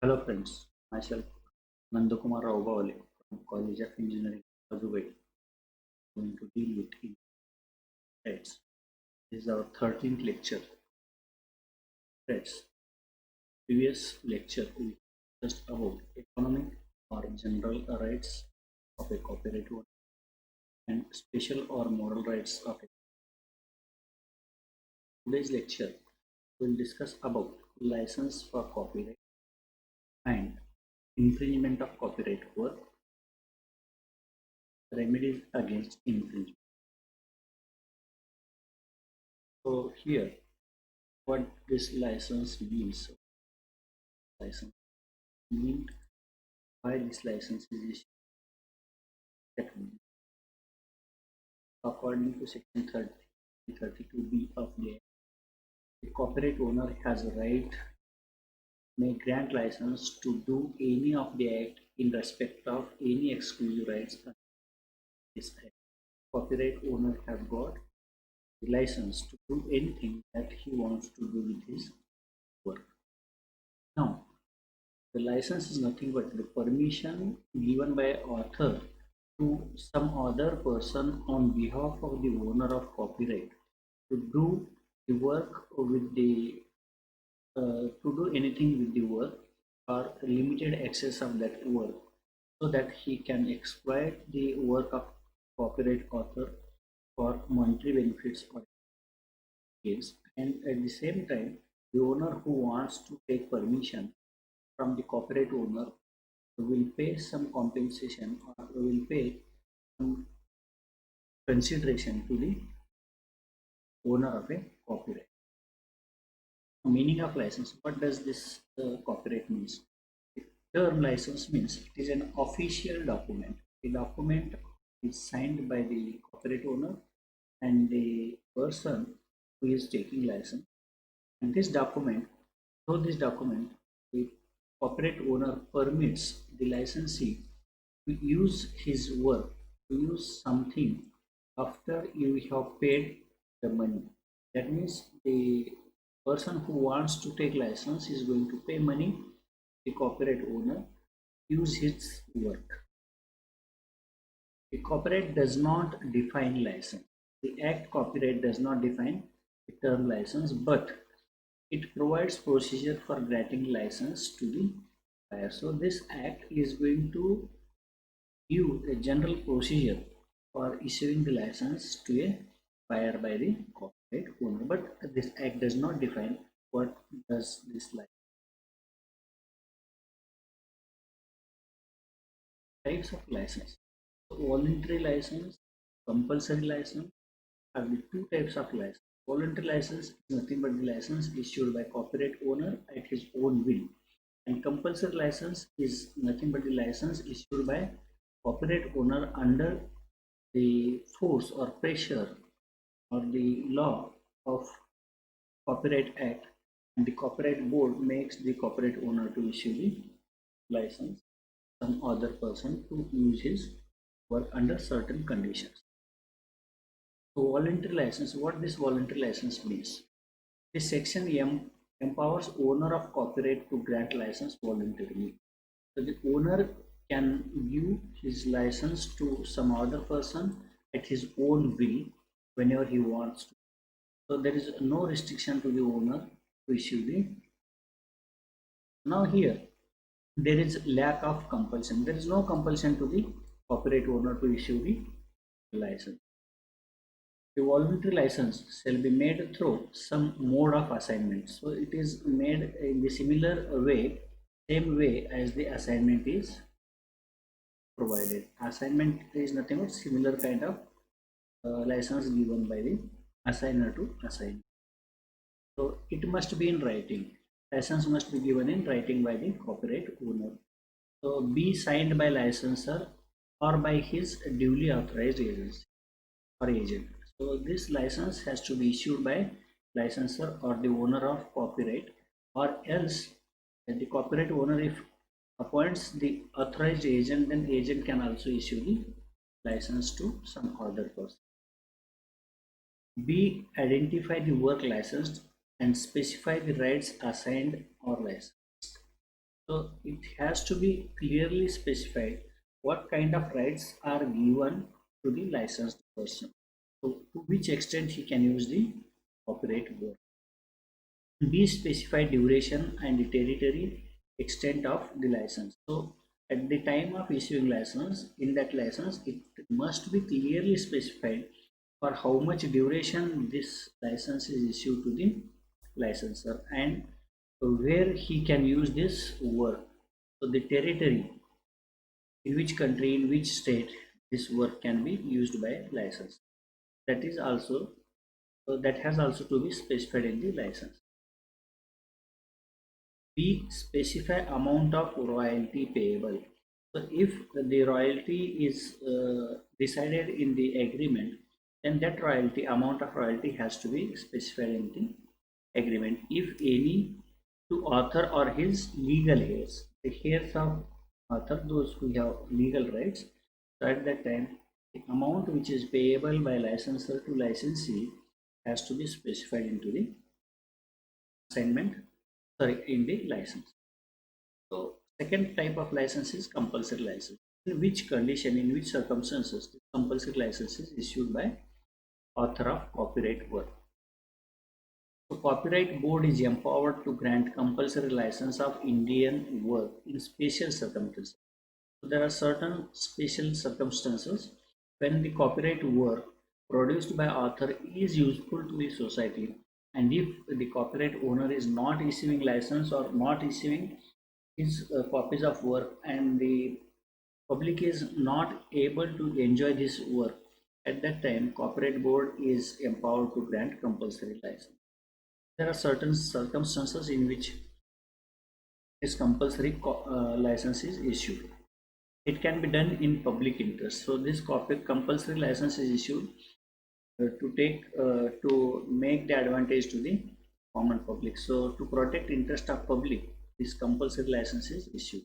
Hello friends, myself Nandakumar Raubawale from College of Engineering, Kajubai, going to deal with threats. This is our 13th lecture. Threats. Previous lecture we discussed about economic or general rights of a copyright owner and special or moral rights of a. Today's lecture we will discuss about license for copyright and infringement of copyright work, remedies against infringement. So here what this license means. License mean why this license is issued. According to section 32B of the Act, the copyright owner has a right may grant license to do any of the act in respect of any exclusive rights under this act. Copyright owner have got the license to do anything that he wants to do with his work. Now, the license is nothing but the permission given by author to some other person on behalf of the owner of copyright to do the work with the to do anything with the work or limited access of that work so that he can exploit the work of copyright author for monetary benefits or gains, and at the same time the owner who wants to take permission from the copyright owner will pay some compensation or will pay some consideration to the owner of a copyright. Meaning of license. What does this copyright means? The term license means it is an official document. The document is signed by the copyright owner and the person who is taking license. And this document, through this document, the copyright owner permits the licensee to use his work, to use something after you have paid the money. That means the person who wants to take license is going to pay money, the copyright owner use his work. The copyright does not define license. The Act copyright does not define the term license, but it provides procedure for granting license to the buyer. So this Act is going to give a general procedure for issuing the license to a buyer by the copyright owner. But this Act does not define what does this types of license. So voluntary license, compulsory license are the two types of license. Voluntary license is nothing but the license issued by copyright owner at his own will, and compulsory license is nothing but the license issued by copyright owner under the force or pressure or the law of Copyright Act, and the Copyright Board makes the copyright owner to issue the license some other person to use his work under certain conditions. So voluntary license, what this voluntary license means? This section empowers owner of copyright to grant license voluntarily. So the owner can give his license to some other person at his own will whenever he wants to. So there is no restriction to the owner to issue the. Now here there is lack of compulsion. There is no compulsion to the copyright owner to issue the license. The voluntary license shall be made through some mode of assignment. So it is made in the similar way, same way as the assignment is provided. Assignment is nothing but similar kind of license given by the assigner to assign. So it must be in writing. License must be given in writing by the copyright owner. So be signed by licensor or by his duly authorized agency or agent. So this license has to be issued by licensor or the owner of copyright, or else the copyright owner, if appoints the authorized agent, then agent can also issue the license to some other person. B. Identify the work licensed and specify the rights assigned or licensed. So it has to be clearly specified what kind of rights are given to the licensed person. So to which extent he can use the copyright work. B, specify duration and the territory extent of the license. So at the time of issuing license, in that license, it must be clearly specified for how much duration this license is issued to the licensor and where he can use this work. So the territory, in which country, in which state this work can be used by license. That is also that has also to be specified in the license. We specify amount of royalty payable. So if the royalty is decided in the agreement, then that royalty amount of royalty has to be specified in the agreement. If any, to author or his legal heirs, the heirs of author, those who have legal rights. So at that time, the amount which is payable by licensor to licensee has to be specified into the assignment, sorry, in the license. So second type of license is compulsory license. In which condition, in which circumstances, the compulsory license is issued by author of copyright work. So Copyright Board is empowered to grant compulsory license of Indian work in special circumstances. So there are certain special circumstances when the copyright work produced by author is useful to the society, and if the copyright owner is not issuing license or not issuing his copies of work and the public is not able to enjoy this work, at that time copyright board is empowered to grant compulsory license. There are certain circumstances in which this compulsory license is issued. It can be done in public interest. So this compulsory license is issued to make the advantage to the common public. So to protect interest of public, this compulsory license is issued.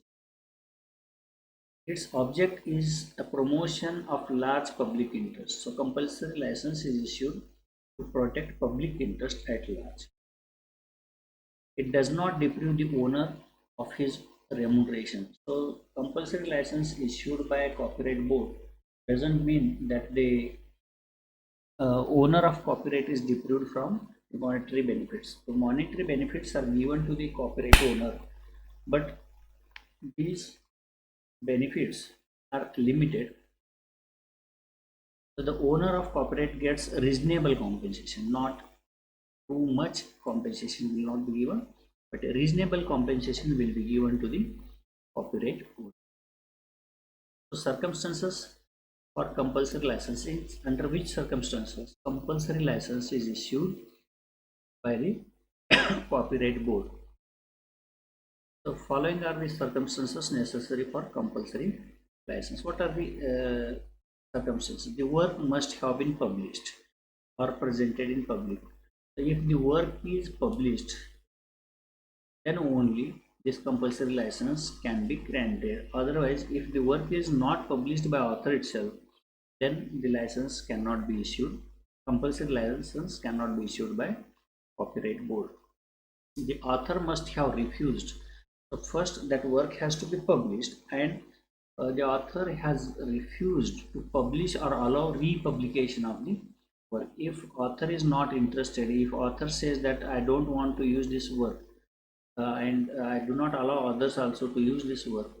Its object is a promotion of large public interest. So compulsory license is issued to protect public interest at large. It does not deprive the owner of his remuneration. So compulsory license issued by a copyright board doesn't mean that the owner of copyright is deprived from the monetary benefits. So monetary benefits are given to the copyright owner, but these benefits are limited. So the owner of copyright gets reasonable compensation, not too much compensation will not be given, but a reasonable compensation will be given to the copyright owner. So circumstances for compulsory licensing, under which circumstances compulsory license is issued by the copyright board. So following are the circumstances necessary for compulsory license. What are the circumstances? The work must have been published or presented in public. So if the work is published, then only this compulsory license can be granted. Otherwise, if the work is not published by author itself, then the license cannot be issued. Compulsory license cannot be issued by copyright board. The author must have refused. So first that work has to be published, and the author has refused to publish or allow republication of the work. If author is not interested, if author says that I don't want to use this work, and I do not allow others also to use this work,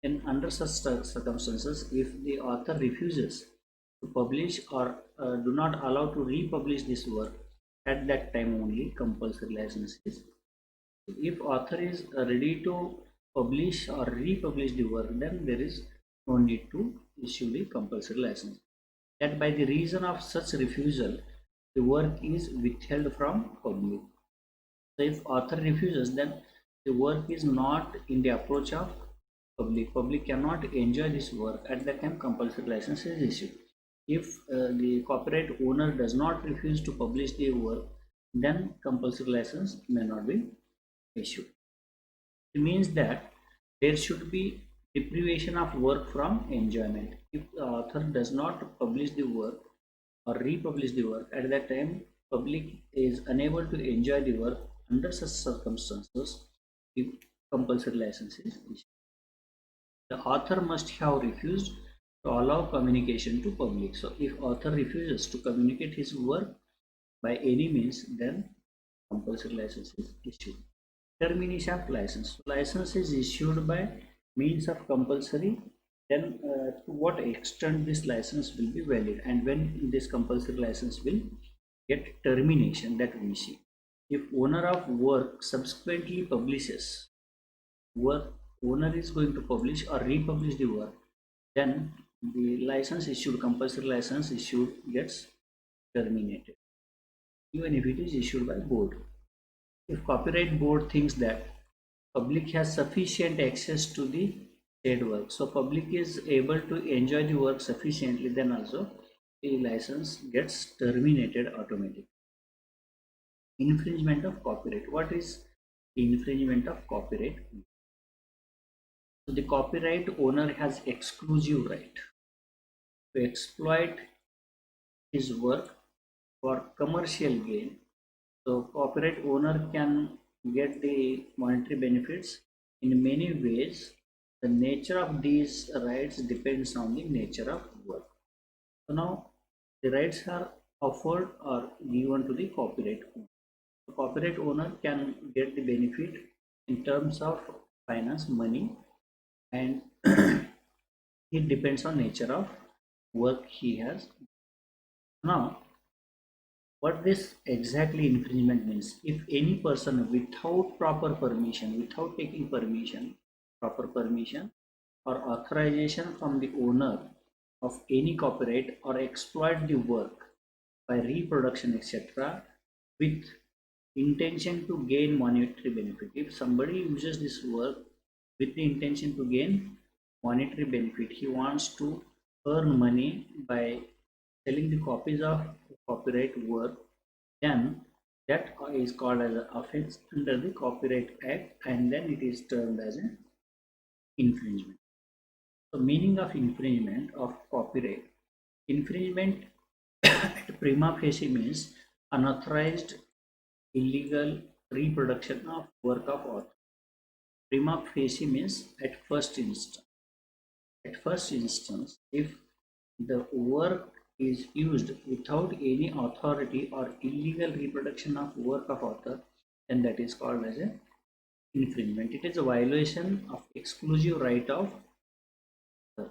then under such circumstances, if the author refuses to publish or do not allow to republish this work, at that time only compulsory license is. If author is ready to publish or republish the work, then there is no need to issue the compulsory license. That by the reason of such refusal, the work is withheld from public. So if author refuses, then the work is not in the approach of public. Public cannot enjoy this work. At that time, compulsory license is issued. If the copyright owner does not refuse to publish the work, then compulsory license may not be issued. It means that there should be deprivation of work from enjoyment. If the author does not publish the work or republish the work, at that time public is unable to enjoy the work. Under such circumstances, the compulsory license is issued. The author must have refused to allow communication to public. So if author refuses to communicate his work by any means, then compulsory license is issued. Termination of license. License is issued by means of compulsory. Then to what extent this license will be valid, and when this compulsory license will get termination, that we see. If owner of work subsequently publishes work, owner is going to publish or republish the work, then the license issued, compulsory license issued, gets terminated, even if it is issued by board. If copyright board thinks that public has sufficient access to the said work, so public is able to enjoy the work sufficiently, then also the license gets terminated automatically. Infringement of copyright. What is infringement of copyright? So the copyright owner has exclusive right to exploit his work for commercial gain. So copyright owner can get the monetary benefits in many ways. The nature of these rights depends on the nature of work. So now the rights are offered or given to the copyright owner. The copyright owner can get the benefit in terms of finance, money, and it depends on nature of work he has. Now what this exactly infringement means: if any person without proper permission, without taking permission, proper permission or authorization from the owner of any copyright, or exploit the work by reproduction etc. with intention to gain monetary benefit. If somebody uses this work with the intention to gain monetary benefit, he wants to earn money by selling the copies of copyright work, then that is called as an offense under the Copyright Act, and then it is termed as an infringement. So meaning of infringement of copyright. Infringement at prima facie means unauthorized illegal reproduction of work of author. Prima facie means at first instance. At first instance, if the work is used without any authority or illegal reproduction of work of author, then that is called as an infringement. It is a violation of exclusive right of author.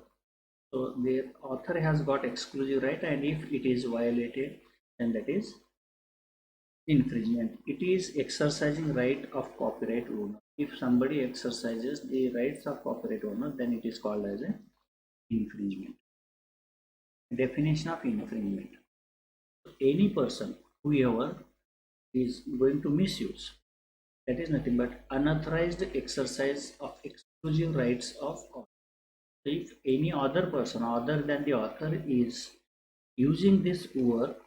So the author has got exclusive right, and if it is violated, then that is infringement. It is exercising right of copyright owner. If somebody exercises the rights of copyright owner, then it is called as an infringement. Definition of infringement: any person, whoever, is going to misuse, that is nothing but unauthorized exercise of exclusive rights of author. So if any other person other than the author is using this work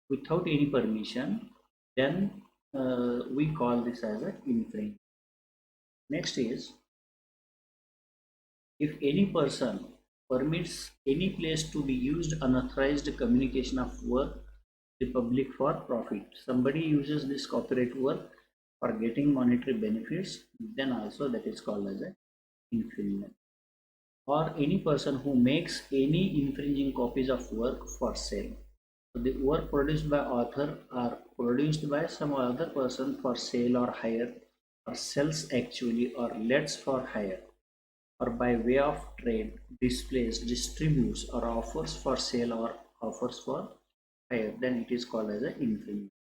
without any permission, then we call this as an infringement. Next is, if any person permits any place to be used unauthorized communication of work the public for profit. Somebody uses this copyright work for getting monetary benefits, then also that is called as an infringement. Or any person who makes any infringing copies of work for sale. So the work produced by author are produced by some other person for sale or hire, or sells actually, or lets for hire, or by way of trade, displays, distributes, or offers for sale or offers for hire, then it is called as an infringement.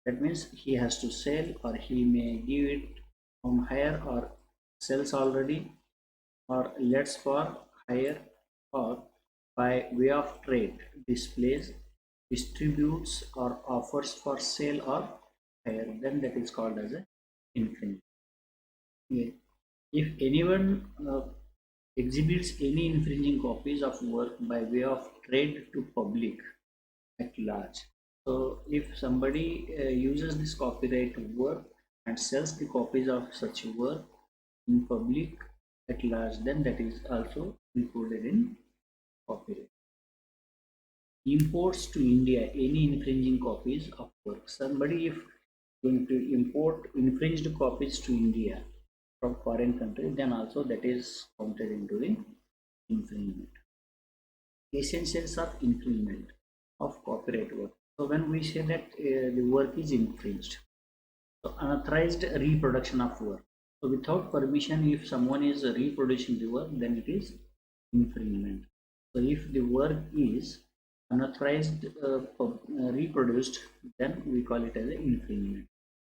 That means he has to sell, or he may give it on hire, or sells already, or lets for hire, or by way of trade, displays, distributes, or offers for sale or hire, then that is called as an infringement. Yeah. If anyone exhibits any infringing copies of work by way of trade to public at large. So if somebody uses this copyright work and sells the copies of such work in public at large, then that is also included in copyright. Imports to India any infringing copies of work. Somebody if going to import infringed copies to India, from foreign country, then also that is counted into the infringement. Essentials of infringement of copyright work. So when we say that the work is infringed, so unauthorized reproduction of work. So without permission, if someone is reproducing the work, then it is infringement. So if the work is unauthorized reproduced, then we call it as an infringement.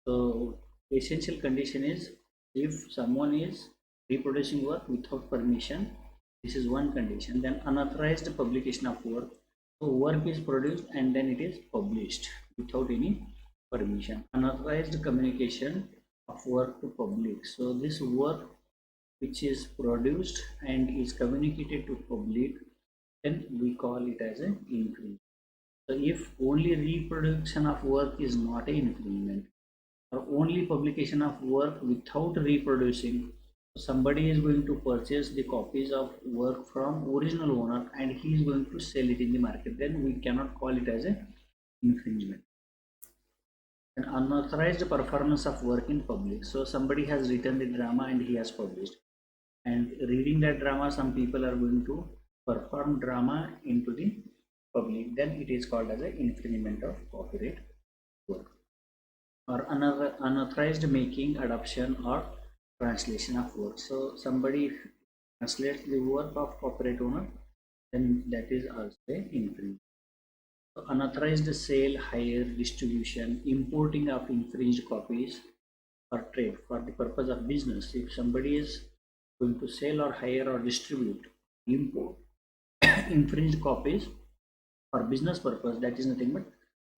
So essential condition is if someone is reproducing work without permission, this is one condition. Then unauthorized publication of work. So work is produced and then it is published without any permission. Unauthorized communication of work to public. So this work which is produced and is communicated to public, then we call it as an infringement. So if only reproduction of work is not an infringement, or only publication of work without reproducing, somebody is going to purchase the copies of work from original owner and he is going to sell it in the market, then we cannot call it as an infringement. An unauthorized performance of work in public. So somebody has written the drama and he has published, and reading that drama some people are going to perform drama into the public, then it is called as an infringement of copyright work. Or another unauthorized making, adoption or translation of work. So somebody translates the work of copyright owner, then that is also infringement. So unauthorized sale, hire, distribution, importing of infringed copies or trade for the purpose of business. If somebody is going to sell or hire or distribute, import infringed copies for business purpose, that is nothing but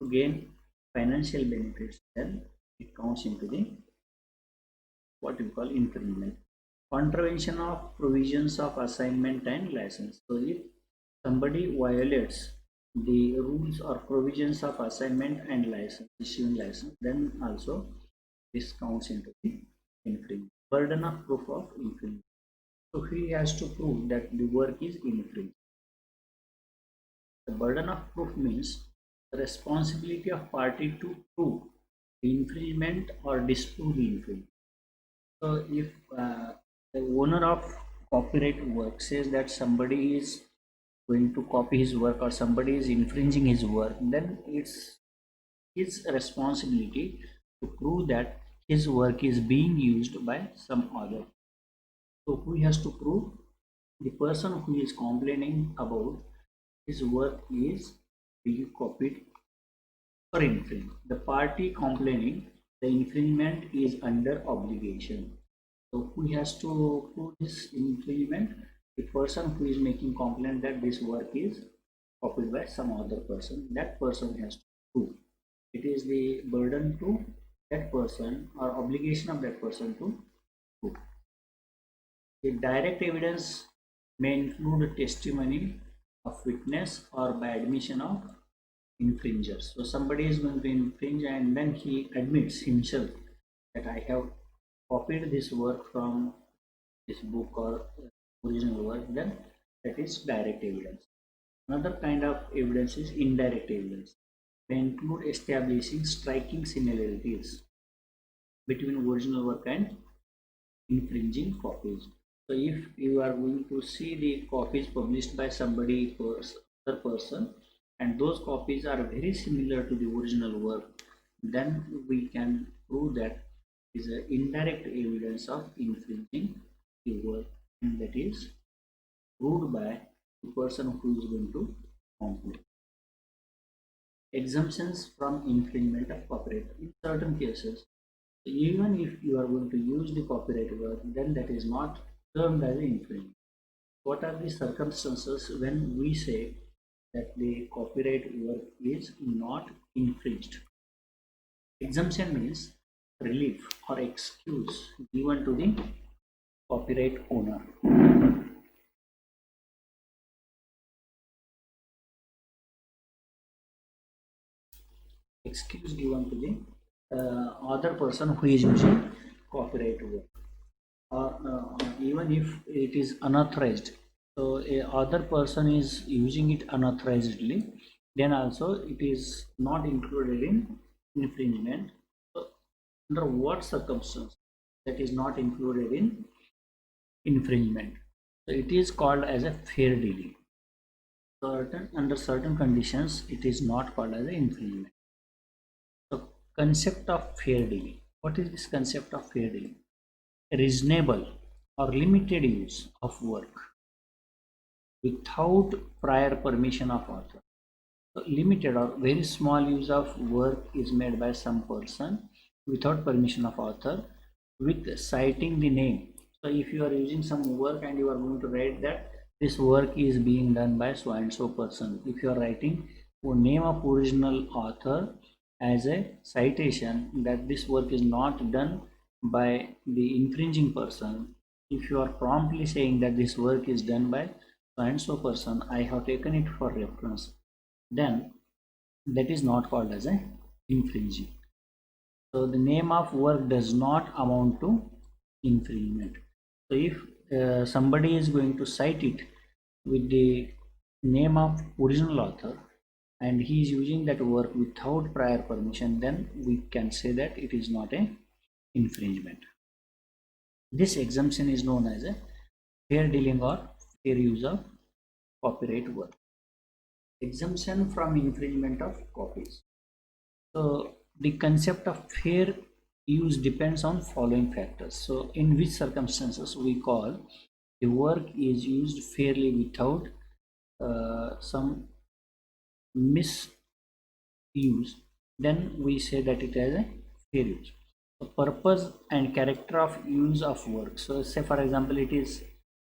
to gain financial benefits, then it counts into the what we call infringement. Contravention of provisions of assignment and license. So if somebody violates the rules or provisions of assignment and license, issuing license, then also this counts into the infringement. Burden of proof of infringement. So he has to prove that the work is infringed. The burden of proof means the responsibility of party to prove the infringement or disprove the infringement. So if the owner of copyright work says that somebody is going to copy his work or somebody is infringing his work, then it's his responsibility to prove that his work is being used by some other. So who has to prove? The person who is complaining about his work is being copied or infringed. The party complaining the infringement is under obligation. So who has to prove this infringement? The person who is making complaint that this work is copied by some other person. That person has to prove. It is the burden to that person or obligation of that person to prove. The direct evidence may include testimony of witness or by admission of infringers. So somebody is going to infringe and then he admits himself that I have copied this work from this book or original work, then that is direct evidence. Another kind of evidence is indirect evidence. They include establishing striking similarities between original work and infringing copies. So if you are going to see the copies published by somebody other person and those copies are very similar to the original work, then we can prove that is an indirect evidence of infringing the work, and that is proved by the person who is going to complain. Exemptions from infringement of copyright. In certain cases, even if you are going to use the copyright work, then that is not termed as infringement. What are the circumstances when we say that the copyright work is not infringed? Exemption means relief or excuse given to the copyright owner. Excuse given to the other person who is using copyright work, or even if it is unauthorized. So a other person is using it unauthorizedly, then also it is not included in infringement. So under what circumstance? that is not included in infringement. So it is called as a fair dealing. Under certain conditions, it is not called as an infringement. So concept of fair dealing. What is this concept of fair dealing? Reasonable or limited use of work without prior permission of author. So limited or very small use of work is made by some person without permission of author with citing the name. So if you are using some work and you are going to write that this work is being done by so and so person, if you are writing the name of original author as a citation that this work is not done by the infringing person, if you are promptly saying that this work is done by so and so person, I have taken it for reference, then that is not called as a infringing. So the name of work does not amount to infringement. So if somebody is going to cite it with the name of original author and he is using that work without prior permission, then we can say that it is not a infringement. This exemption is known as a fair dealing or fair use of copyright work. Exemption from infringement of copies. So the concept of fair use depends on following factors. So in which circumstances we call the work is used fairly without some misuse, then we say that it has a fair use. The purpose and character of use of work. So say for example it is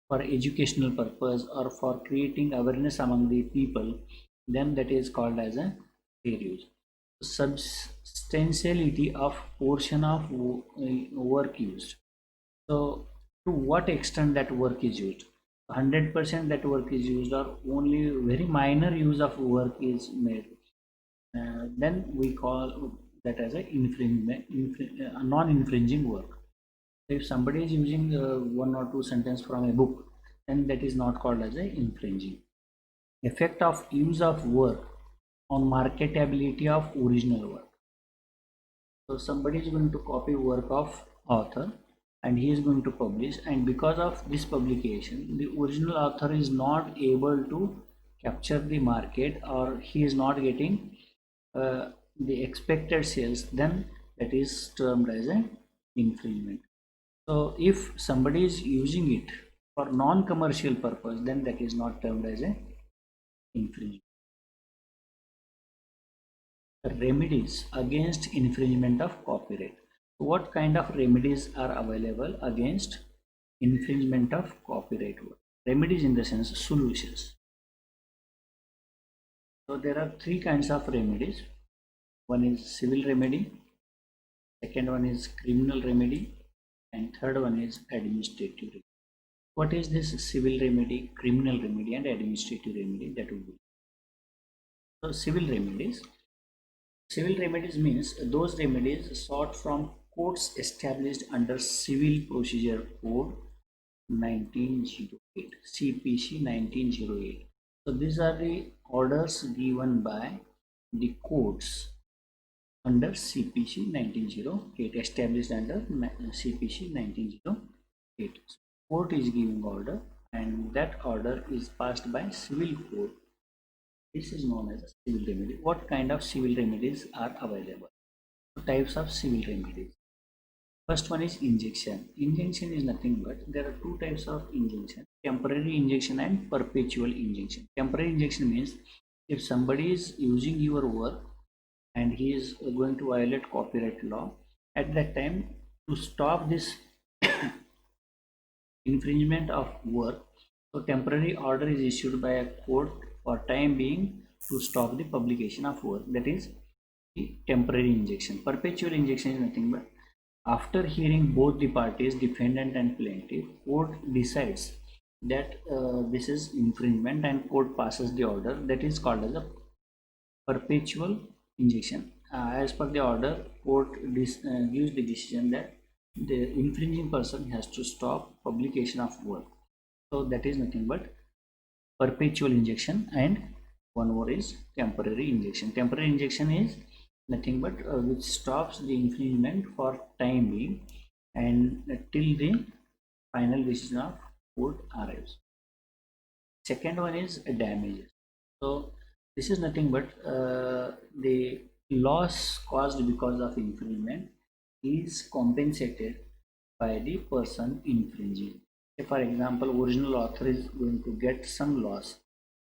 for educational purpose or for creating awareness among the people, then that is called as a fair use. Substantiality of portion of work used. So to what extent that work is used, 100% that work is used or only very minor use of work is made, then we call that as a non-infringing work. If somebody is using one or two sentences from a book, then that is not called as a infringing. Effect of use of work on marketability of original work. So somebody is going to copy work of author and he is going to publish, and because of this publication the original author is not able to capture the market or he is not getting the expected sales, then that is termed as an infringement. So if somebody is using it for non-commercial purpose, then that is not termed as a infringement. Remedies against infringement of copyright. What kind of remedies are available against infringement of copyright work? Remedies in the sense solutions. So there are three kinds of remedies. One is civil remedy, second one is criminal remedy, and third one is administrative remedy. What is this civil remedy, criminal remedy, and administrative remedy? That would be. So civil remedies. Civil remedies means those remedies sought from courts established under Civil Procedure Code 1908, CPC 1908. So these are the orders given by the courts under CPC 1908, established under CPC 1908. So court is giving order and that order is passed by civil court. This is known as a civil remedy. What kind of civil remedies are available? Types of civil remedies. First one is injunction. Injunction is nothing but there are two types of injunction: temporary injunction and perpetual injunction. Temporary injunction means if somebody is using your work and he is going to violate copyright law, at that time to stop this infringement of work, so temporary order is issued by a court for time being to stop the publication of work. That is the temporary injunction. Perpetual injunction is nothing but after hearing both the parties, defendant and plaintiff, court decides that this is infringement and court passes the order. That is called as a perpetual injunction. As per the order, court gives the decision that the infringing person has to stop publication of work. So that is nothing but perpetual injunction, and one more is temporary injunction. Temporary injunction is nothing but which stops the infringement for time being. and till the final decision of court arrives. Second one is damages. So this is nothing but the loss caused because of infringement is compensated by the person infringing. Say for example, original author is going to get some loss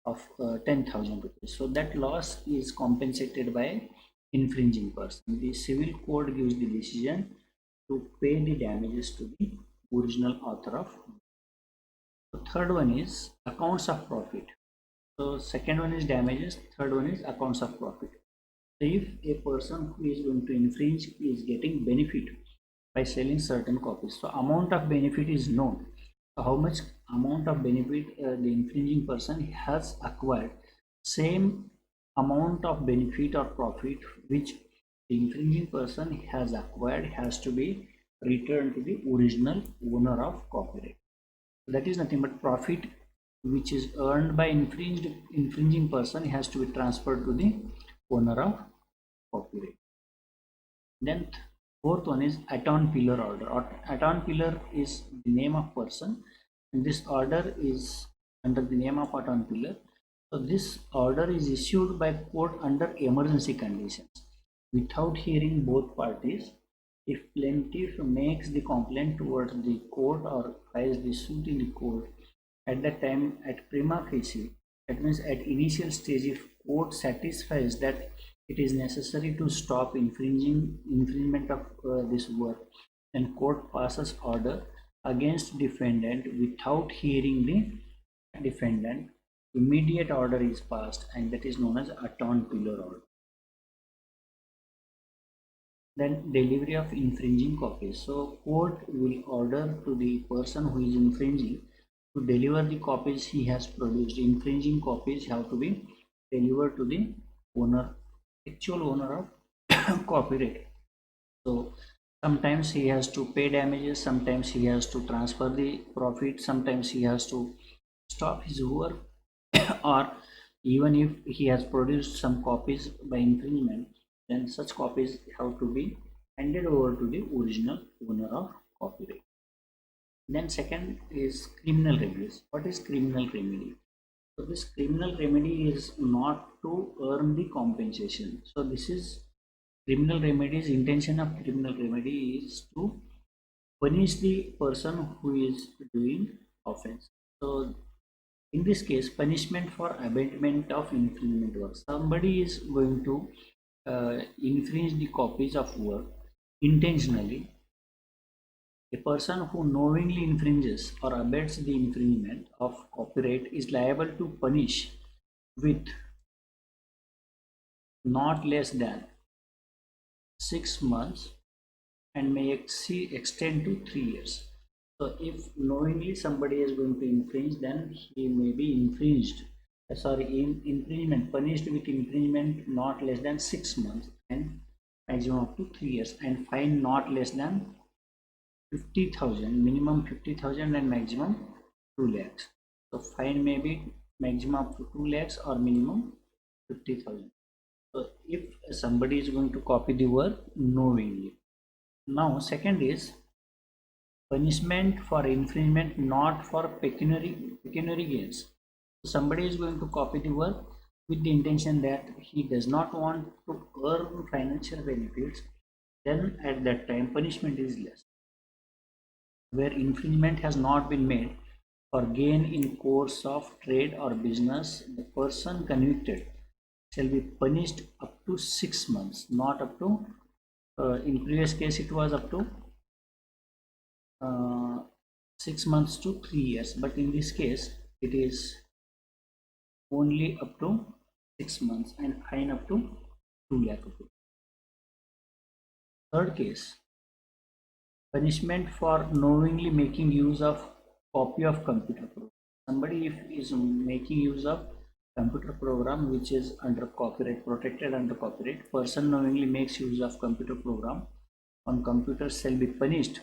of 10,000 rupees. So that loss is compensated by infringing person. The civil code gives the decision to pay the damages to the original author of. The third one is accounts of profit. So second one is damages, third one is accounts of profit. So if a person who is going to infringe is getting benefit by selling certain copies, so amount of benefit is known. So how much amount of benefit the infringing person has acquired, same amount of benefit or profit which the infringing person has acquired has to be returned to the original owner of copyright. So that is nothing but profit which is earned by infringing person has to be transferred to the owner of copyright. Then fourth one is Aton Pillar order. Aton Pillar is the name of person, and this order is under the name of Aton Pillar. So this order is issued by court under emergency conditions without hearing both parties. If plaintiff makes the complaint towards the court or files the suit in the court, at that time at prima facie, that means at initial stage, if court satisfies that it is necessary to stop infringement of this work, then court passes order against defendant without hearing the defendant. Immediate order is passed, and that is known as Aton Pillar order. Then delivery of infringing copies. So court will order to the person who is infringing to deliver the copies he has produced. Infringing copies have to be delivered to the owner, actual owner of copyright. So sometimes he has to pay damages, sometimes he has to transfer the profit, sometimes he has to stop his work or even if he has produced some copies by infringement, then such copies have to be handed over to the original owner of copyright. Then second is criminal remedies. What is criminal remedy? So this criminal remedy is not to earn the compensation. So this is criminal remedies. Intention of criminal remedy is to punish the person who is doing offense. So in this case, punishment for abatement of infringement work. Somebody is going to infringe the copies of work intentionally. A person who knowingly infringes or abates the infringement of copyright is liable to punish with not less than 6 months and may extend to 3 years. So if knowingly somebody is going to infringe, then he may be infringement punished with infringement not less than 6 months and maximum up to 3 years, and fine not less than 50,000, minimum 50,000 and maximum 2 lakhs. So fine may be maximum up to 2 lakhs or minimum 50,000. So if somebody is going to copy the work knowingly. Now second is punishment for infringement not for pecuniary gains. So somebody is going to copy the work with the intention that he does not want to earn financial benefits, then at that time punishment is less. Where infringement has not been made for gain in course of trade or business, the person convicted shall be punished up to 6 months, not up to in previous case it was up to 6 months to 3 years, but in this case it is only up to 6 months and fine up to 2 lakh rupees. Third case, punishment for knowingly making use of copy of computer program. Somebody if is making use of computer program which is under copyright, protected under copyright, person knowingly makes use of computer program on computer shall be punished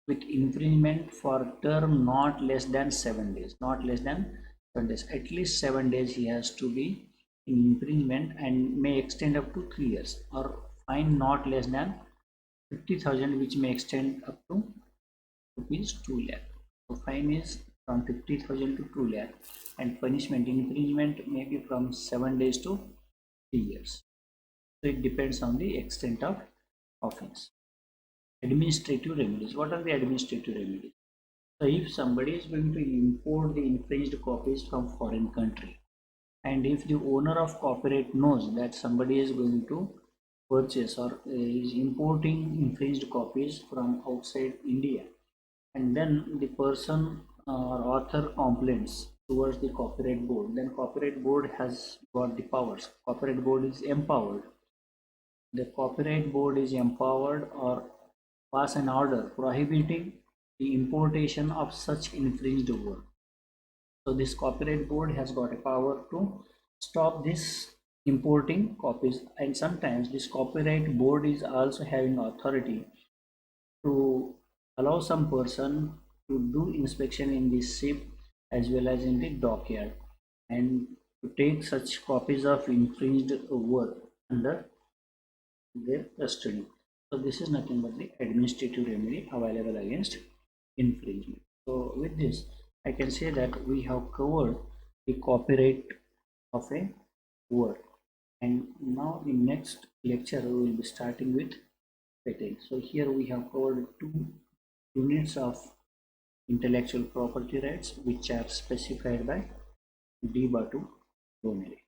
with infringement for term not less than 7 days. Not less than 7 days. At least 7 days he has to be in infringement and may extend up to 3 years, or fine not less than 50,000 which may extend up to rupees 2 lakh. So fine is from 50,000 to 2 lakh, and punishment infringement may be from 7 days to 3 years. So it depends on the extent of offense. Administrative remedies. What are the administrative remedies? So if somebody is going to import the infringed copies from foreign country, and if the owner of copyright knows that somebody is going to purchase or is importing infringed copies from outside India, and then the person or author complains towards the copyright board, then copyright board has got the powers. Copyright board is empowered. The copyright board is empowered or pass an order prohibiting the importation of such infringed work. So this copyright board has got a power to stop this importing copies, and sometimes this copyright board is also having authority to allow some person to do inspection in the ship as well as in the dockyard, and to take such copies of infringed work under their custody. So this is nothing but the administrative remedy available against infringement. So with this, I can say that we have covered the copyright of a work, and now in next lecture we will be starting with patent. So here we have covered two units of intellectual property rights which are specified by D. Bhattu Donnelley.